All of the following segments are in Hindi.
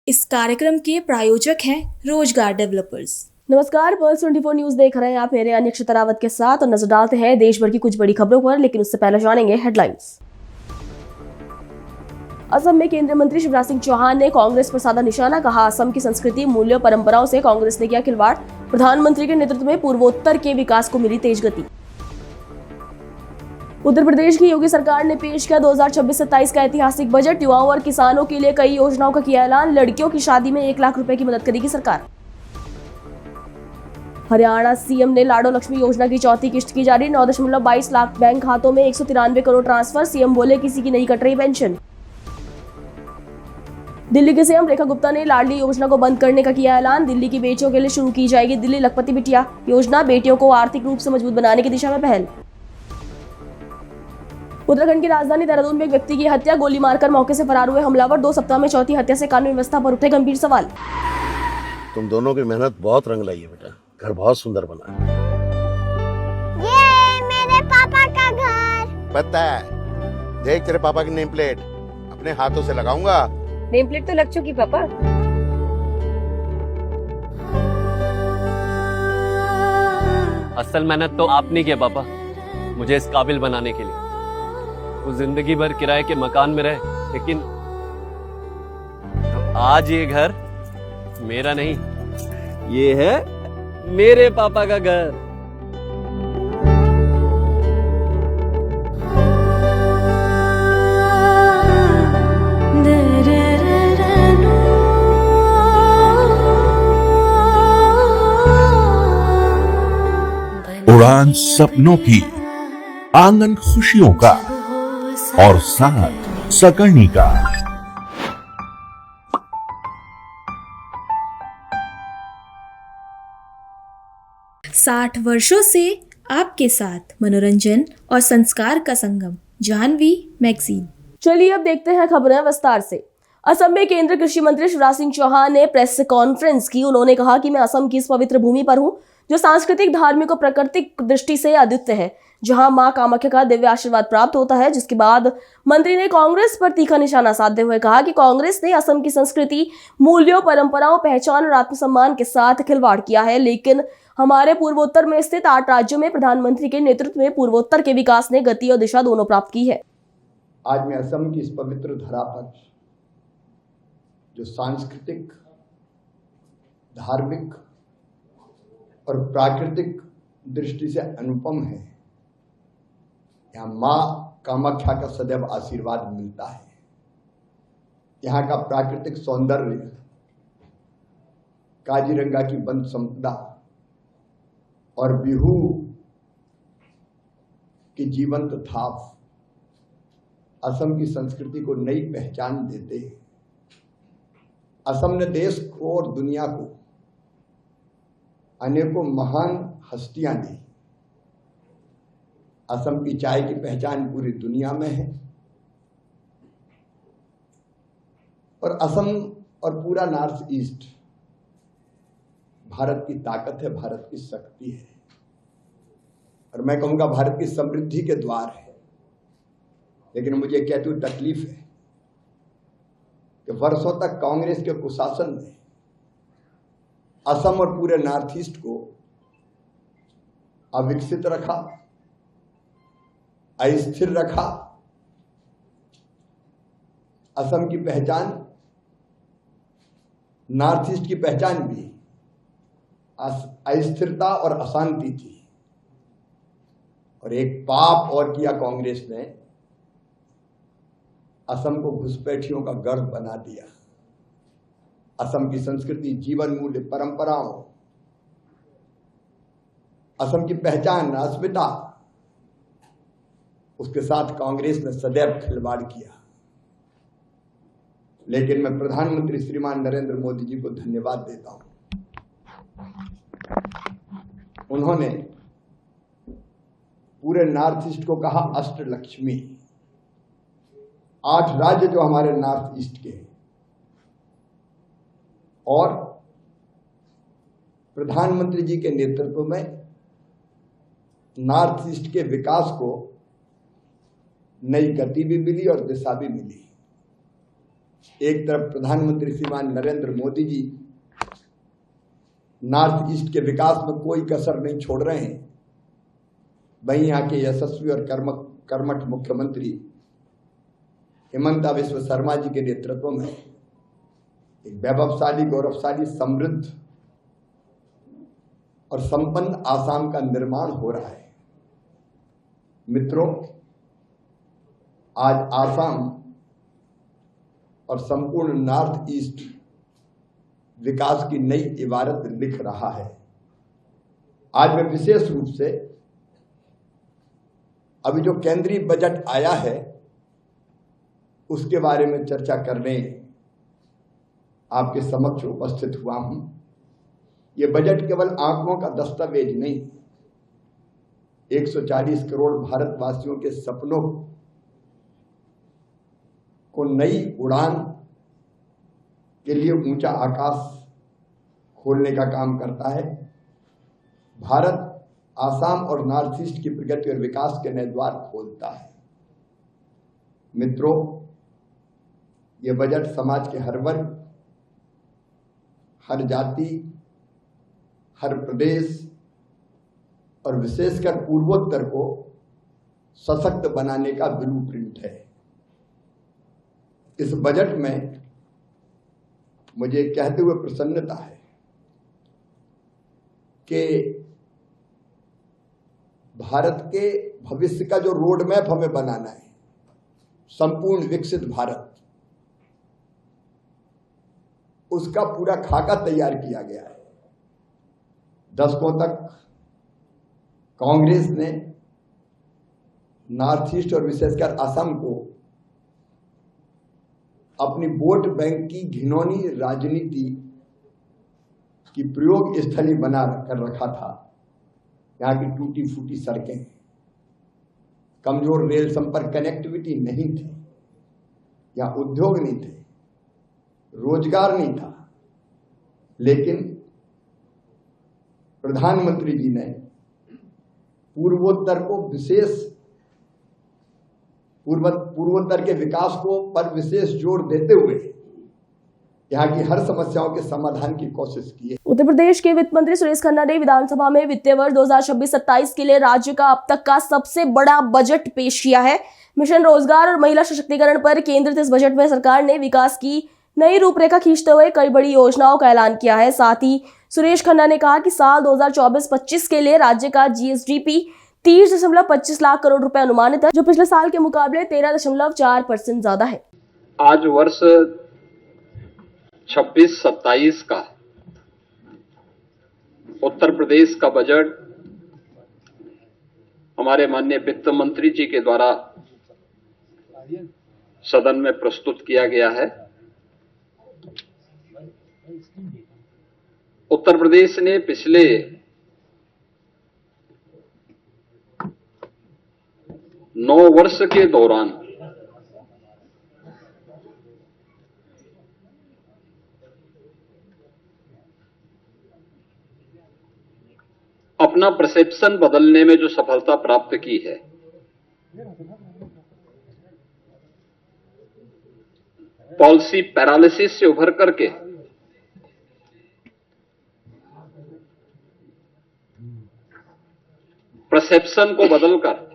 इस कार्यक्रम के प्रायोजक हैं रोजगार डेवलपर्स। नमस्कार, पर्ल्स 24 न्यूज देख रहे हैं आप। मेरे अन्य अक्षता रावत के साथ और नजर डालते हैं देश भर की कुछ बड़ी खबरों पर, लेकिन उससे पहले जानेंगे हेडलाइंस। असम में केंद्रीय मंत्री शिवराज सिंह चौहान ने कांग्रेस पर साधा निशाना। कहा, असम की संस्कृति, मूल्यों, परंपराओं से कांग्रेस ने किया खिलवाड़। प्रधानमंत्री के नेतृत्व में पूर्वोत्तर के विकास को मिली तेज गति। उत्तर प्रदेश की योगी सरकार ने पेश किया 2026-27 का ऐतिहासिक बजट। युवाओं और किसानों के लिए कई योजनाओं का किया ऐलान। लड़कियों की शादी में 1 लाख रुपए की मदद करेगी सरकार। हरियाणा सीएम ने लाडो लक्ष्मी योजना की चौथी किश्त की जारी। 9.22 लाख बैंक खातों में 193 करोड़ ट्रांसफर। सीएम बोले, किसी की नहीं कट रही पेंशन। दिल्ली के सीएम रेखा गुप्ता ने लाडली योजना को बंद करने का किया ऐलान। दिल्ली की बेटियों के लिए शुरू की जाएगी दिल्ली लखपति बिटिया योजना। बेटियों को आर्थिक रूप से मजबूत बनाने की दिशा में पहल। उत्तराखंड की राजधानी देहरादून में एक व्यक्ति की हत्या। गोली मारकर मौके से फरार हुए हमलावर। 2 सप्ताह में चौथी हत्या से कानून व्यवस्था पर उठे गंभीर सवाल। तुम दोनों की मेहनत बहुत रंग लाई है बेटा, घर बहुत सुंदर बना है। ये मेरे पापा का घर। पता है, देख तेरे पापा की नेम प्लेट अपने हाथों से लगाऊंगा। नेम प्लेट तो लग चुकी पापा। असल मेहनत तो आपने की है पापा, मुझे इस काबिल बनाने के लिए। वो जिंदगी भर किराए के मकान में रहे, लेकिन तो आज ये घर मेरा नहीं, ये है मेरे पापा का घर। उड़ान सपनों की, आंगन खुशियों का और साथ सकर्णी का। साठ वर्षों से आपके साथ मनोरंजन और संस्कार का संगम, जानवी मैगजीन। चलिए अब देखते हैं खबरें विस्तार से। असम में केंद्रीय कृषि मंत्री शिवराज सिंह चौहान ने प्रेस कॉन्फ्रेंस की। उन्होंने कहा कि मैं असम की इस पवित्र भूमि पर हूं जो सांस्कृतिक, धार्मिक और प्राकृतिक दृष्टि से अद्वितीय है, जहां मां कामाख्या का दिव्य आशीर्वाद प्राप्त होता है। जिसके बाद मंत्री ने कांग्रेस पर तीखा निशाना साधते हुए कहा कि कांग्रेस ने असम की संस्कृति, मूल्यों, परंपराओं, पहचान और आत्मसम्मान के साथ खिलवाड़ किया है, लेकिन हमारे पूर्वोत्तर में स्थित 8 राज्यों में प्रधानमंत्री के नेतृत्व में पूर्वोत्तर के विकास ने गति और दिशा दोनों प्राप्त की है। आज मैं असम की इस पवित्र धरा पर, जो सांस्कृतिक, धार्मिक और प्राकृतिक दृष्टि से अनुपम है, यहाँ मां कामाख्या का सदैव आशीर्वाद मिलता है। यहाँ का प्राकृतिक सौंदर्य, काजीरंगा की वन संपदा और बिहू की जीवंत थाप असम की संस्कृति को नई पहचान देते हैं। असम ने देश को और दुनिया को अनेकों महान हस्तियां दी। असम की चाय की पहचान पूरी दुनिया में है और असम और पूरा नॉर्थ ईस्ट भारत की ताकत है, भारत की शक्ति है और मैं कहूंगा भारत की समृद्धि के द्वार है। लेकिन मुझे कहते हुए तकलीफ है कि वर्षों तक कांग्रेस के कुशासन ने असम और पूरे नॉर्थ ईस्ट को अविकसित रखा, अस्थिर रखा। असम की पहचान, नॉर्थ ईस्ट की पहचान भी अस्थिरता और अशांति थी। और एक पाप और किया कांग्रेस ने, असम को घुसपैठियों का गढ़ बना दिया। असम की संस्कृति, जीवन मूल्य, परंपराओं, असम की पहचान, अस्मिता, उसके साथ कांग्रेस ने सदैव खिलवाड़ किया। लेकिन मैं प्रधानमंत्री श्रीमान नरेंद्र मोदी जी को धन्यवाद देता हूं। उन्होंने पूरे नॉर्थ ईस्ट को कहा अष्टलक्ष्मी, 8 राज्य जो हमारे नॉर्थ ईस्ट के, और प्रधानमंत्री जी के नेतृत्व में नॉर्थ ईस्ट के विकास को नई गति भी मिली और दिशा भी मिली। एक तरफ प्रधानमंत्री श्रीमान नरेंद्र मोदी जी नॉर्थ ईस्ट के विकास में कोई कसर नहीं छोड़ रहे हैं, वहीं यहाँ के यशस्वी और कर्मठ मुख्यमंत्री हिमंता विश्व शर्मा जी के नेतृत्व में एक वैभवशाली, गौरवशाली, समृद्ध और संपन्न आसाम का निर्माण हो रहा है। मित्रों, आज आसाम और संपूर्ण नॉर्थ ईस्ट विकास की नई इबारत लिख रहा है। आज मैं विशेष रूप से अभी जो केंद्रीय बजट आया है उसके बारे में चर्चा करने आपके समक्ष उपस्थित हुआ हूं। ये बजट केवल आंकड़ों का दस्तावेज नहीं, 140 करोड़ भारतवासियों के सपनों को नई उड़ान के लिए ऊंचा आकाश खोलने का काम करता है। भारत आसाम और नॉर्थ ईस्ट की प्रगति और विकास के नए द्वार खोलता है। मित्रों, यह बजट समाज के हर वर्ग, हर जाति, हर प्रदेश और विशेषकर पूर्वोत्तर को सशक्त बनाने का ब्लूप्रिंट है। इस बजट में मुझे कहते हुए प्रसन्नता है कि भारत के भविष्य का जो रोड मैप हमें बनाना है, संपूर्ण विकसित भारत, उसका पूरा खाका तैयार किया गया है। दशकों तक कांग्रेस ने नॉर्थ ईस्ट और विशेषकर असम को अपनी वोट बैंक की घिनौनी राजनीति की प्रयोग स्थली बना कर रखा था। यहाँ की टूटी फूटी सड़कें, कमजोर रेल संपर्क, कनेक्टिविटी नहीं थी, यहाँ उद्योग नहीं थे, रोजगार नहीं था। लेकिन प्रधानमंत्री जी ने पूर्वोत्तर को विशेष पूर्वोत्तर के विकास को पर विशेष जोर देते हुए यहाँ की हर समस्याओं के समाधान की कोशिश की है। उत्तर प्रदेश के वित्त मंत्री सुरेश खन्ना ने विधानसभा में वित्तीय वर्ष 2026-27 के लिए राज्य का अब तक का सबसे बड़ा बजट पेश किया है। मिशन रोजगार और महिला सशक्तिकरण पर केंद्रित इस बजट में सरकार ने विकास की नई रूपरेखा खींचते हुए कई बड़ी योजनाओं का ऐलान किया है। साथ ही सुरेश खन्ना ने कहा कि साल 2024-25 के लिए राज्य का जीएसडीपी 30.25 लाख करोड़ रुपए अनुमानित है, जो पिछले साल के मुकाबले 13.4% ज्यादा है। आज वर्ष 26-27 का उत्तर प्रदेश का बजट हमारे माननीय वित्त मंत्री जी के द्वारा सदन में प्रस्तुत किया गया है। उत्तर प्रदेश ने पिछले 9 वर्ष के दौरान अपना परसेप्शन बदलने में जो सफलता प्राप्त की है, पॉलिसी पैरालिसिस से उभर करके परसेप्शन को बदलकर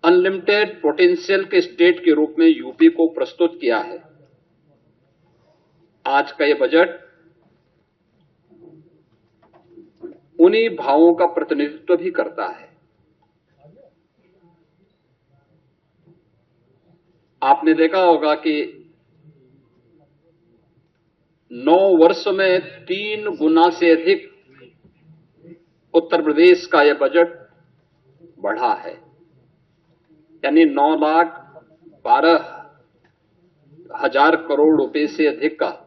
अनलिमिटेड पोटेंशियल के स्टेट के रूप में यूपी को प्रस्तुत किया है। आज का यह बजट उन्हीं भावों का प्रतिनिधित्व भी करता है। आपने देखा होगा कि 9 वर्ष में 3 गुना से अधिक उत्तर प्रदेश का यह बजट बढ़ा है, यानी 9,12,000 करोड़ रुपए से अधिक का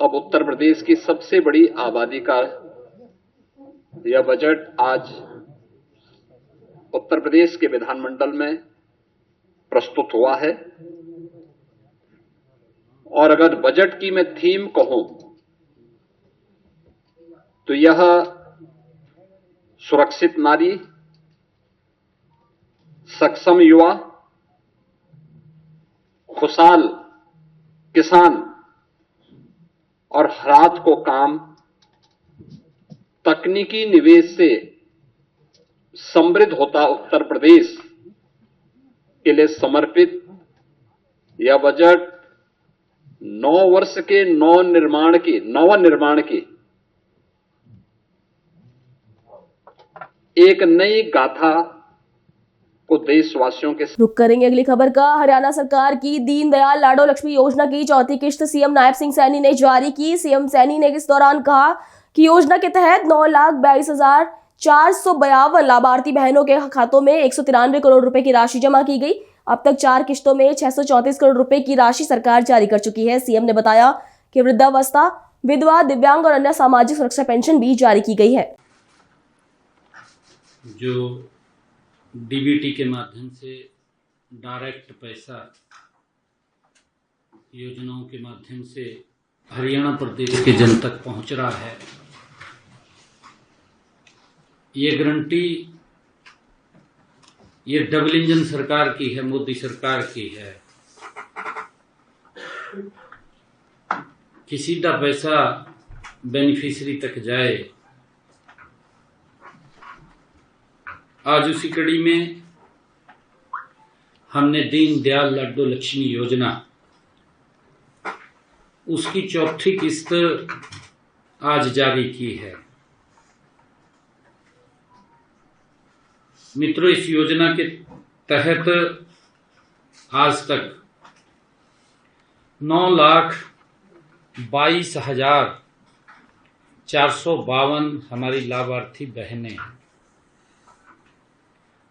अब उत्तर प्रदेश की सबसे बड़ी आबादी का यह बजट आज उत्तर प्रदेश के विधानमंडल में प्रस्तुत हुआ है। और अगर बजट की मैं थीम कहूं तो यह सुरक्षित नारी, सक्षम युवा, खुशहाल किसान और रात को काम, तकनीकी निवेश से समृद्ध होता उत्तर प्रदेश के लिए समर्पित यह बजट 9 वर्ष के नवनिर्माण की एक नई गाथा को देशवासियों के रुक करेंगे अगली खबर का। हरियाणा सरकार की दीनदयाल लाडो लक्ष्मी योजना की चौथी किश्त सीएम नायब सिंह सैनी ने जारी की। सीएम सैनी ने इस दौरान कहा कि योजना के तहत 9,42,452 लाभार्थी बहनों के खातों में 193 करोड़ रुपए की राशि जमा की गई। अब तक 4 किश्तों में 634 करोड़ रुपए की राशि सरकार जारी कर चुकी है। सीएम ने बताया कि वृद्धावस्था, विधवा, दिव्यांग और अन्य सामाजिक सुरक्षा पेंशन भी जारी की गई है। जो डीबीटी के माध्यम से डायरेक्ट पैसा योजनाओं के माध्यम से हरियाणा प्रदेश के जन तक पहुंच रहा है, ये गारंटी ये डबल इंजन सरकार की है, मोदी सरकार की है कि सीधा पैसा बेनिफिशियरी तक जाए। आज उसी कड़ी में हमने दीनदयाल लाडो लक्ष्मी योजना उसकी चौथी किस्त आज जारी की है। मित्रों, इस योजना के तहत आज तक 9,22,452 हमारी लाभार्थी बहनें हैं।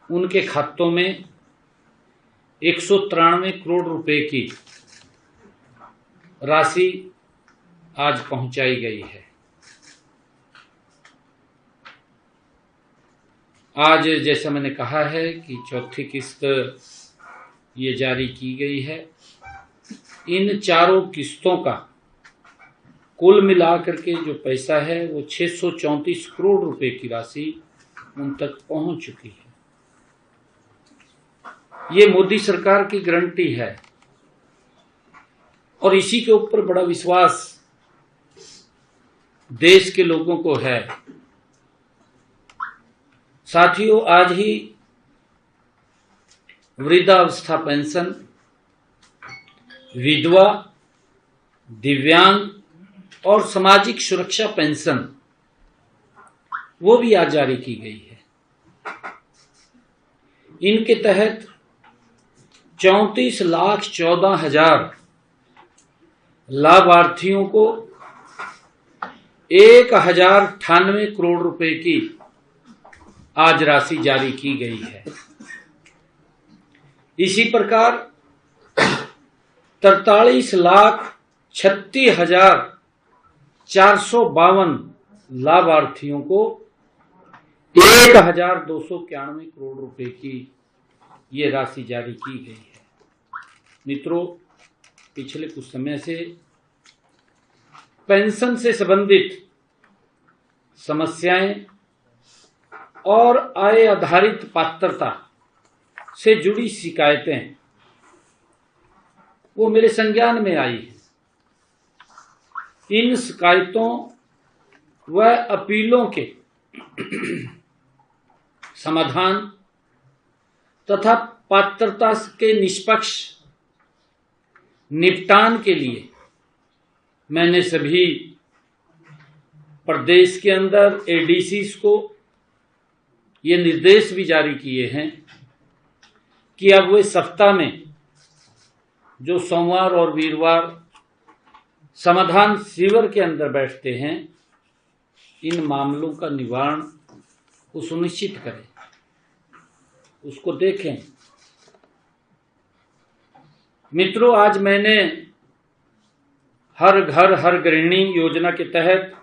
उनके खातों में 193 करोड़ रुपए की राशि आज पहुंचाई गई है। आज जैसा मैंने कहा है कि चौथी किस्त ये जारी की गई है। इन चारों किस्तों का कुल मिलाकर के जो पैसा है वो 634 करोड़ रुपए की राशि उन तक पहुंच चुकी है। ये मोदी सरकार की गारंटी है और इसी के ऊपर बड़ा विश्वास देश के लोगों को है। साथियों, आज ही वृद्धावस्था पेंशन, विधवा, दिव्यांग और सामाजिक सुरक्षा पेंशन वो भी आज जारी की गई है। इनके तहत 34,14,000 लाभार्थियों को 1,098 करोड़ रुपए की आज राशि जारी की गई है। इसी प्रकार 43,36,452 लाभार्थियों को 1,291 करोड़ रुपए की ये राशि जारी की गई है। मित्रों, पिछले कुछ समय से पेंशन से संबंधित समस्याएं और आय आधारित पात्रता से जुड़ी शिकायतें वो मेरे संज्ञान में आई है। इन शिकायतों व अपीलों के समाधान तथा पात्रता के निष्पक्ष निपटान के लिए मैंने सभी प्रदेश के अंदर एडीसीज को ये निर्देश भी जारी किए हैं कि अब वे सप्ताह में जो सोमवार और वीरवार समाधान शिविर के अंदर बैठते हैं, इन मामलों का निवारण वो सुनिश्चित करें, उसको देखें। मित्रों, आज मैंने हर घर हर गृहिणी योजना के तहत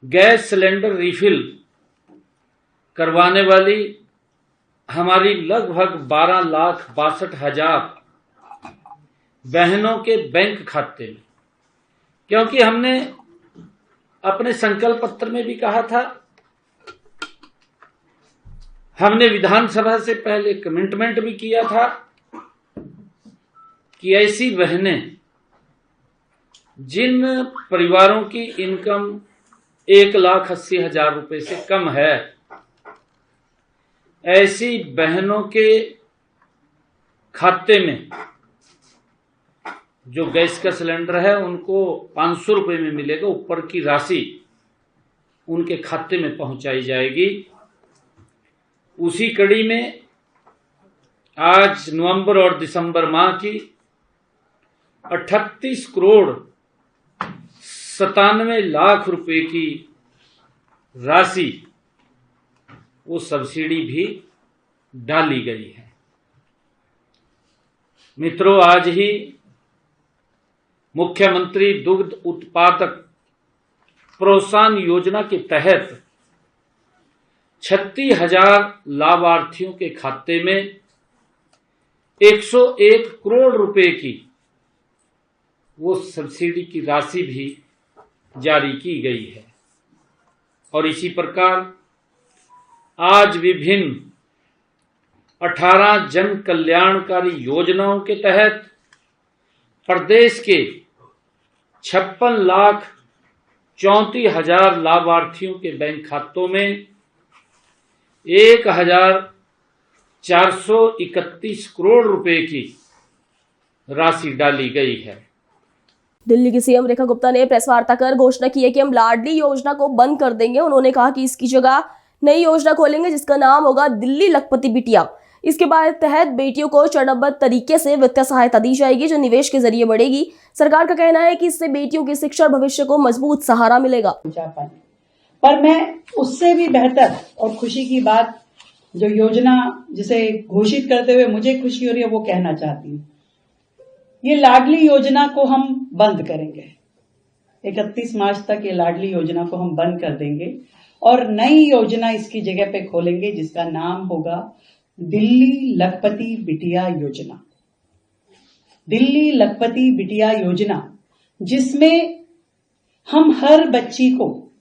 गैस सिलेंडर रिफिल करवाने वाली हमारी लगभग 12,62,000 बहनों के बैंक खाते में, क्योंकि हमने अपने संकल्प पत्र में भी कहा था, हमने विधानसभा से पहले कमिटमेंट भी किया था कि ऐसी बहनें जिन परिवारों की इनकम 1,80,000 रुपए से कम है, ऐसी बहनों के खाते में जो गैस का सिलेंडर है उनको 500 रुपए में मिलेगा, ऊपर की राशि उनके खाते में पहुंचाई जाएगी। उसी कड़ी में आज नवंबर और दिसंबर माह की 38 करोड़ 97 लाख रुपए की राशि वो सब्सिडी भी डाली गई है। मित्रों, आज ही मुख्यमंत्री दुग्ध उत्पादक प्रोत्साहन योजना के तहत 36,000 लाभार्थियों के खाते में 101 करोड़ रुपए की वो सब्सिडी की राशि भी जारी की गई है। और इसी प्रकार आज विभिन्न 18 जन कल्याणकारी योजनाओं के तहत प्रदेश के 56,34,000 लाभार्थियों के बैंक खातों में 1,431 करोड़ रुपए की राशि डाली गई है। दिल्ली की सीएम रेखा गुप्ता ने प्रेस वार्ता कर घोषणा की है कि हम लाडली योजना को बंद कर देंगे। उन्होंने कहा कि इसकी जगह नई योजना खोलेंगे जिसका नाम होगा दिल्ली लखपति बिटिया। इसके बाद तहत बेटियों को चरणबद्ध तरीके से वित्तीय सहायता दी जाएगी जो निवेश के जरिए बढ़ेगी। सरकार का कहना है कि इससे बेटियों की शिक्षा और भविष्य को मजबूत सहारा मिलेगा। पर मैं उससे भी बेहतर और खुशी की बात जो योजना जिसे घोषित करते हुए मुझे खुशी हो रही है वो कहना चाहती हूँ। ये लाडली योजना को हम बंद करेंगे। 31 मार्च तक ये लाडली योजना को हम बंद कर देंगे और नई योजना इसकी जगह पे खोलेंगे जिसका नाम होगा दिल्ली लखपति बिटिया योजना। दिल्ली लखपति बिटिया योजना जिसमें हम हर बच्ची को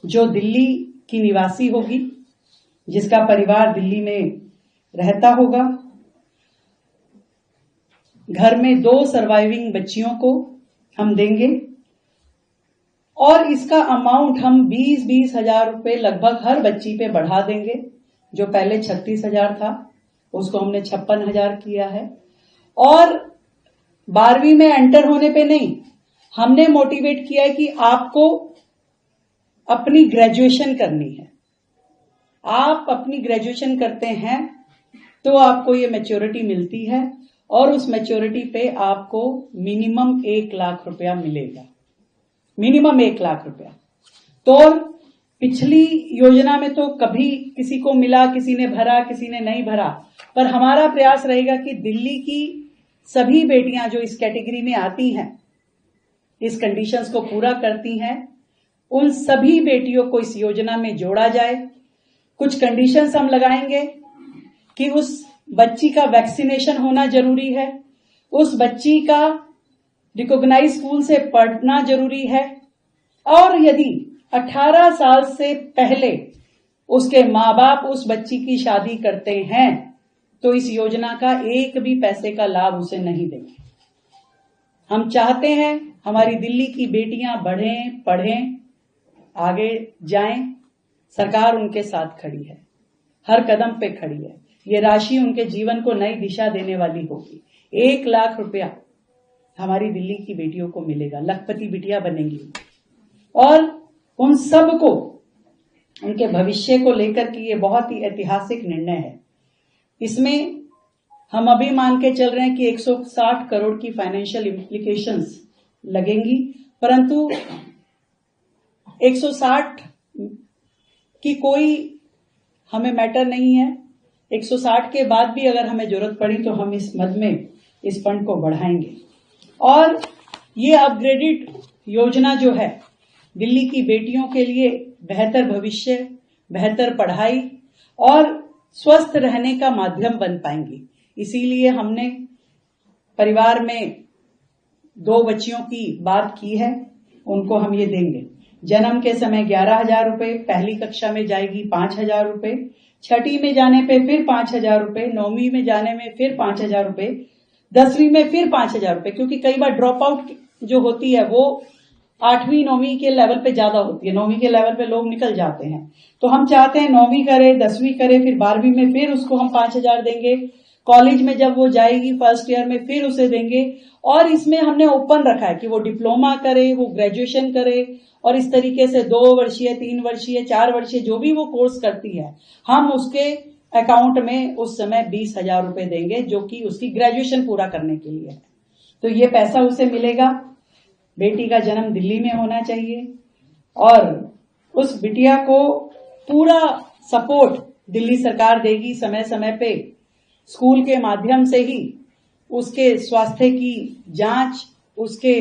जो दिल्ली की निवासी होगी, जिसका परिवार दिल्ली में रहता होगा, घर में 2 सर्वाइविंग बच्चियों को हम देंगे और इसका अमाउंट हम 20-20 हजार रुपए लगभग हर बच्ची पे बढ़ा देंगे। जो पहले 36,000 था उसको हमने 56,000 किया है और 12वीं में एंटर होने पे नहीं, हमने मोटिवेट किया है कि आपको अपनी ग्रेजुएशन करनी है। आप अपनी ग्रेजुएशन करते हैं तो आपको ये मैच्योरिटी मिलती है और उस मैच्योरिटी पे आपको मिनिमम 1 लाख रुपया मिलेगा। मिनिमम 1 लाख रुपया। तो पिछली योजना में तो कभी किसी को मिला, किसी ने भरा, किसी ने नहीं भरा, पर हमारा प्रयास रहेगा कि दिल्ली की सभी बेटियां जो इस कैटेगरी में आती हैं, इस कंडीशंस को पूरा करती हैं, उन सभी बेटियों को इस योजना में जोड़ा जाए। कुछ कंडीशंस हम लगाएंगे कि उस बच्ची का वैक्सीनेशन होना जरूरी है, उस बच्ची का रिकॉग्नाइज स्कूल से पढ़ना जरूरी है और यदि 18 साल से पहले उसके माँ बाप उस बच्ची की शादी करते हैं तो इस योजना का एक भी पैसे का लाभ उसे नहीं देंगे। हम चाहते हैं हमारी दिल्ली की बेटियां बढ़ें, पढ़ें, आगे जाएं। सरकार उनके साथ खड़ी है, हर कदम पे खड़ी है। ये राशि उनके जीवन को नई दिशा देने वाली होगी। 1 लाख रुपया हमारी दिल्ली की बेटियों को मिलेगा, लखपति बिटिया बनेंगी और उन सबको उनके भविष्य को लेकर के ये बहुत ही ऐतिहासिक निर्णय है। इसमें हम अभी मान के चल रहे हैं कि 160 करोड़ की फाइनेंशियल इम्प्लीकेशंस लगेंगी, परंतु 160 की कोई हमें मैटर नहीं है। 160 के बाद भी अगर हमें जरूरत पड़ी तो हम इस मद में इस फंड को बढ़ाएंगे और ये अपग्रेडेड योजना जो है दिल्ली की बेटियों के लिए बेहतर भविष्य, बेहतर पढ़ाई और स्वस्थ रहने का माध्यम बन पाएंगी। इसीलिए हमने परिवार में 2 बच्चियों की बात की है, उनको हम ये देंगे। जन्म के समय 11,000 रुपए, पहली कक्षा में जाएगी 5,000 रुपए, छठी में जाने पे फिर 5,000 रुपए, 9वीं में जाने में फिर 5,000 रुपए, 10वीं में फिर 5,000 रुपए, क्योंकि कई बार ड्रॉप आउट जो होती है वो 8वीं 9वीं के लेवल पे ज्यादा होती है, 9वीं के लेवल पे लोग निकल जाते हैं। तो हम चाहते हैं 9वीं करे, 10वीं करे, फिर 12वीं में फिर उसको हम 5,000 देंगे, कॉलेज में जब वो जाएगी फर्स्ट ईयर में फिर उसे देंगे। और इसमें हमने ओपन रखा है कि वो डिप्लोमा करे, वो ग्रेजुएशन करे, और इस तरीके से 2 वर्षीय 3 वर्षीय 4 वर्षीय जो भी वो कोर्स करती है, हम उसके अकाउंट में उस समय 20,000 रुपए देंगे, जो कि उसकी ग्रेजुएशन पूरा करने के लिए है। तो ये पैसा उसे मिलेगा। बेटी का जन्म दिल्ली में होना चाहिए और उस बिटिया को पूरा सपोर्ट दिल्ली सरकार देगी। समय समय पे स्कूल के माध्यम से ही उसके स्वास्थ्य की जांच, उसके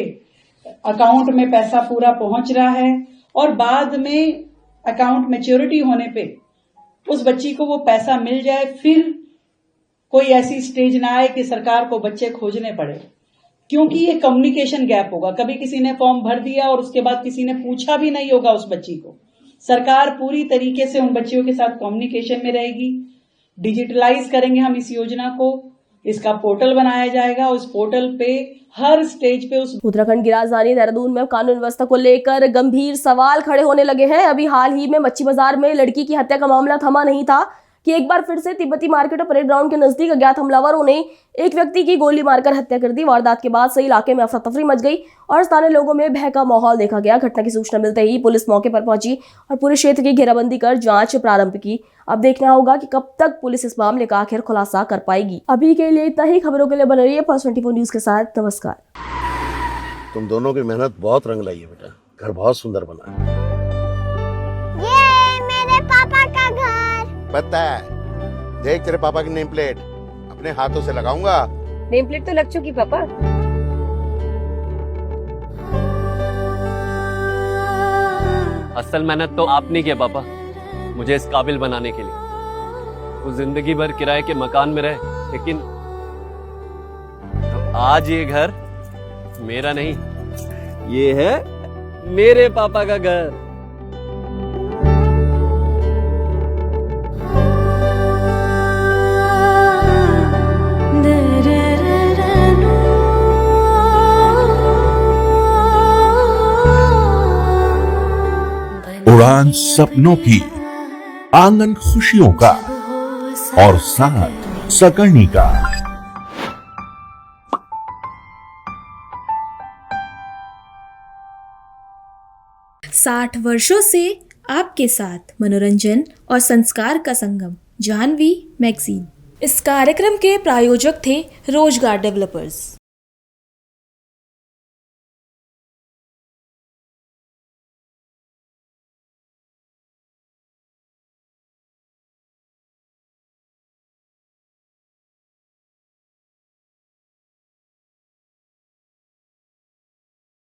अकाउंट में पैसा पूरा पहुंच रहा है, और बाद में अकाउंट मैच्योरिटी होने पे उस बच्ची को वो पैसा मिल जाए। फिर कोई ऐसी स्टेज ना आए कि सरकार को बच्चे खोजने पड़े, क्योंकि ये कम्युनिकेशन गैप होगा। कभी किसी ने फॉर्म भर दिया और उसके बाद किसी ने पूछा भी नहीं होगा उस बच्ची को। सरकार पूरी तरीके से उन बच्चियों के साथ कम्युनिकेशन में रहेगी। डिजिटलाइज करेंगे हम इस योजना को, इसका पोर्टल बनाया जाएगा। उस पोर्टल पे हर स्टेज पे उस उत्तराखंड की राजधानी देहरादून में कानून व्यवस्था को लेकर गंभीर सवाल खड़े होने लगे हैं। अभी हाल ही में मच्छी बाजार में लड़की की हत्या का मामला थमा नहीं था कि एक बार फिर से तिब्बती मार्केट और परेड ग्राउंड के नजदीक अज्ञात हमलावरों ने एक व्यक्ति की गोली मारकर हत्या कर दी। वारदात के बाद से इलाके में अफरा तफरी मच गई और स्थानीय लोगों में भय का माहौल देखा गया। घटना की सूचना मिलते ही पुलिस मौके पर पहुंची और पूरे क्षेत्र की घेराबंदी कर जांच प्रारंभ की। अब देखना होगा कि कब तक पुलिस इस मामले का आखिर खुलासा कर पाएगी। अभी के लिए इतना ही। खबरों के लिए बने रहिए फर्स्ट 24 न्यूज के साथ। नमस्कार। तुम दोनों की मेहनत बहुत रंग लाई है बेटा, घर बहुत सुंदर बना है। ये मेरे पापा का घर। पता है, देख तेरे पापा की नेम प्लेट अपने हाथों से लगाऊंगा। नेम प्लेट तो लग चुकी पापा। असल मेहनत तो आपने की है पापा, मुझे इस काबिल बनाने के लिए। वो जिंदगी भर किराए के मकान में रहे, लेकिन तो आज ये घर मेरा नहीं, ये है मेरे पापा का घर। उड़ान सपनों की, आंगन खुशियों का और साथ सकर्णी का। 60 वर्षों से आपके साथ मनोरंजन और संस्कार का संगम, जाह्नवी मैगजीन। इस कार्यक्रम के प्रायोजक थे रोजगार डेवलपर्स।